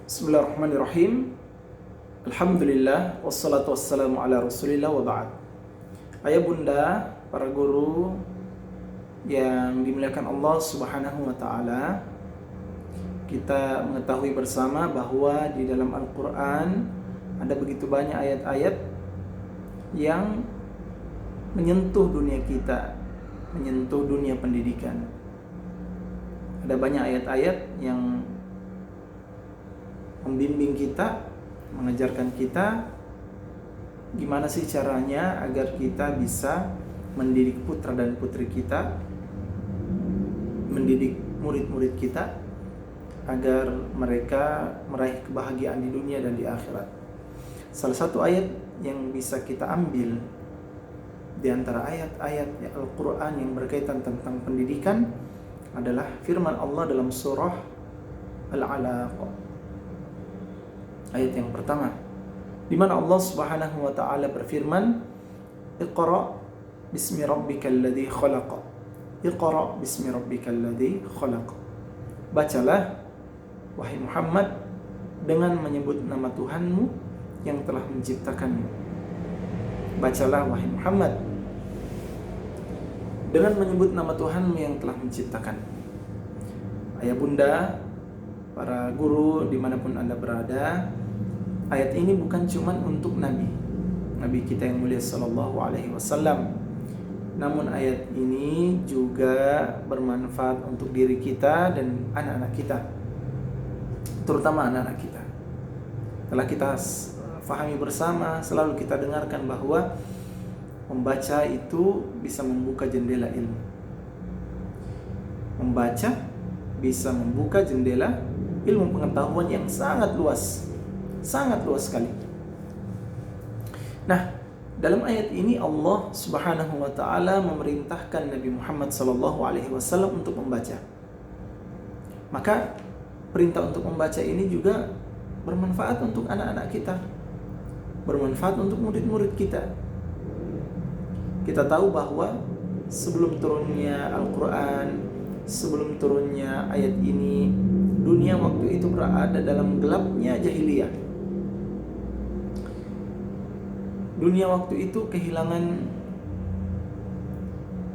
Bismillahirrahmanirrahim. Alhamdulillah wassalatu wassalamu ala Rasulillah wa ba'd. Ayah bunda, para guru yang dimuliakan Allah Subhanahu wa taala, kita mengetahui bersama bahwa di dalam Al-Qur'an ada begitu banyak ayat-ayat yang menyentuh dunia kita, menyentuh dunia pendidikan. Ada banyak ayat-ayat yang membimbing kita, mengajarkan kita gimana sih caranya agar kita bisa mendidik putra dan putri kita, mendidik murid-murid kita agar mereka meraih kebahagiaan di dunia dan di akhirat. Salah satu ayat yang bisa kita ambil di antara ayat-ayat Al-Quran yang berkaitan tentang pendidikan adalah firman Allah dalam surah Al-Alaq. Ayat yang pertama, di mana Allah Subhanahu wa taala berfirman, "Iqra bismi rabbikal ladzi khalaq." Iqra bismi rabbikal ladzi khalaq. Bacalah wahai Muhammad dengan menyebut nama Tuhanmu yang telah menciptakanmu. Bacalah wahai Muhammad dengan menyebut nama Tuhanmu yang telah menciptakan. Ayah bunda, para guru dimanapun Anda berada, ayat ini bukan cuma untuk Nabi kita yang mulia sallallahu alaihi wasallam. Namun ayat ini juga bermanfaat untuk diri kita dan anak-anak kita, terutama anak-anak kita. Telah kita fahami bersama, selalu kita dengarkan bahwa membaca itu bisa membuka jendela ilmu. Membaca bisa membuka jendela ilmu pengetahuan yang sangat luas sekali. Nah, dalam ayat ini Allah Subhanahu wa taala memerintahkan Nabi Muhammad sallallahu alaihi wasallam untuk membaca. Maka perintah untuk membaca ini juga bermanfaat untuk anak-anak kita, bermanfaat untuk murid-murid kita. Kita tahu bahwa sebelum turunnya Al-Quran, sebelum turunnya ayat ini, dunia waktu itu berada dalam gelapnya jahiliyah. Dunia waktu itu kehilangan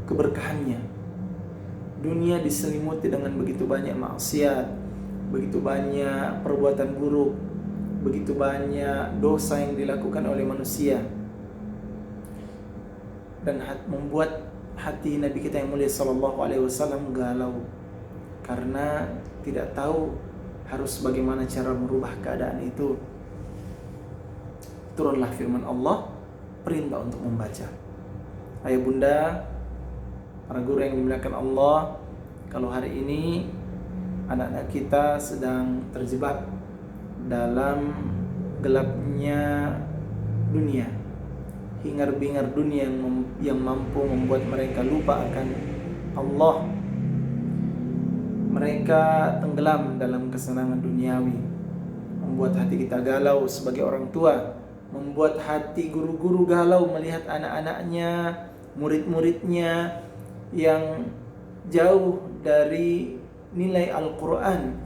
keberkahannya. Dunia diselimuti dengan begitu banyak maksiat, begitu banyak perbuatan buruk, begitu banyak dosa yang dilakukan oleh manusia, dan membuat hati Nabi kita yang mulia sallallahu alaihi wasallam galau karena tidak tahu harus bagaimana cara merubah keadaan itu. Turunlah firman Allah, perintah untuk membaca. Ayah bunda, para guru yang dimuliakan Allah, kalau hari ini anak-anak kita sedang terjebak dalam gelapnya dunia, hingar-bingar dunia yang mampu membuat mereka lupa akan Allah. Mereka tenggelam dalam kesenangan duniawi, membuat hati kita galau sebagai orang tua, membuat hati guru-guru galau melihat anak-anaknya, murid-muridnya yang jauh dari nilai Al-Quran,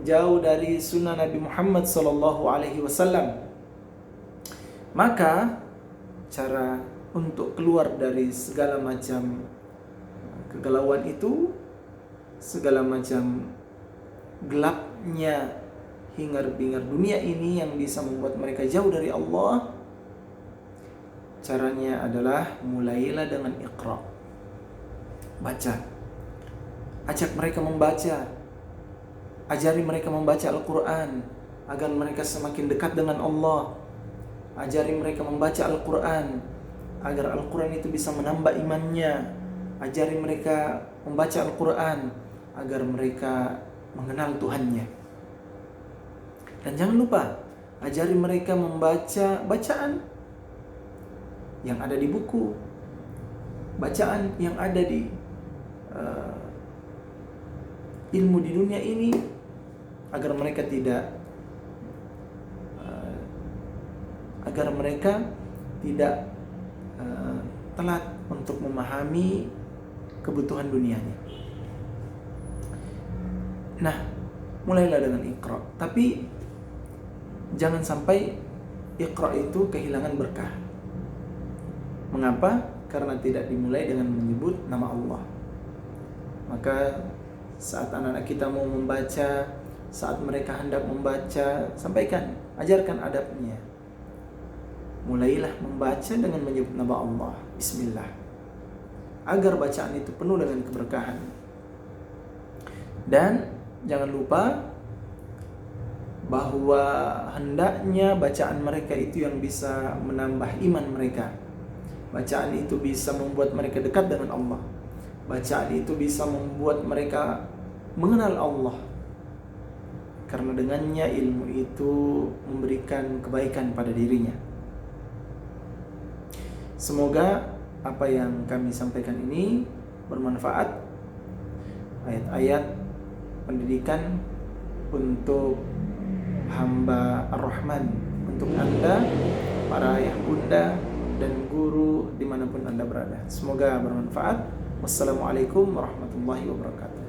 jauh dari sunnah Nabi Muhammad sallallahu alaihi wasallam. Maka cara untuk keluar dari segala macam kegalauan itu, segala macam gelapnya hingar-bingar dunia ini yang bisa membuat mereka jauh dari Allah, caranya adalah mulailah dengan Iqra. Baca. Ajak mereka membaca. Ajari mereka membaca Al-Quran agar mereka semakin dekat dengan Allah. Ajari mereka membaca Al-Quran agar Al-Quran itu bisa menambah imannya. Ajari mereka membaca Al-Quran agar mereka mengenal Tuhannya. Dan jangan lupa, ajari mereka membaca bacaan yang ada di buku, bacaan yang ada di ilmu di dunia ini, agar mereka tidak telat untuk memahami kebutuhan dunianya. Nah, mulailah dengan Iqra. Tapi jangan sampai Iqra itu kehilangan berkah. Mengapa? Karena tidak dimulai dengan menyebut nama Allah. Maka saat anak-anak kita mau membaca, saat mereka hendak membaca, sampaikan, ajarkan adabnya. Mulailah membaca dengan menyebut nama Allah, Bismillah, agar bacaan itu penuh dengan keberkahan. Dan jangan lupa bahwa hendaknya bacaan mereka itu yang bisa menambah iman mereka. Bacaan itu bisa membuat mereka dekat dengan Allah. Bacaan itu bisa membuat mereka mengenal Allah. Karena dengannya ilmu itu memberikan kebaikan pada dirinya. Semoga apa yang kami sampaikan ini bermanfaat. Ayat-ayat pendidikan untuk hamba Ar-Rahman, untuk Anda, para ayah bunda dan guru dimanapun Anda berada. Semoga bermanfaat. Wassalamualaikum warahmatullahi wabarakatuh.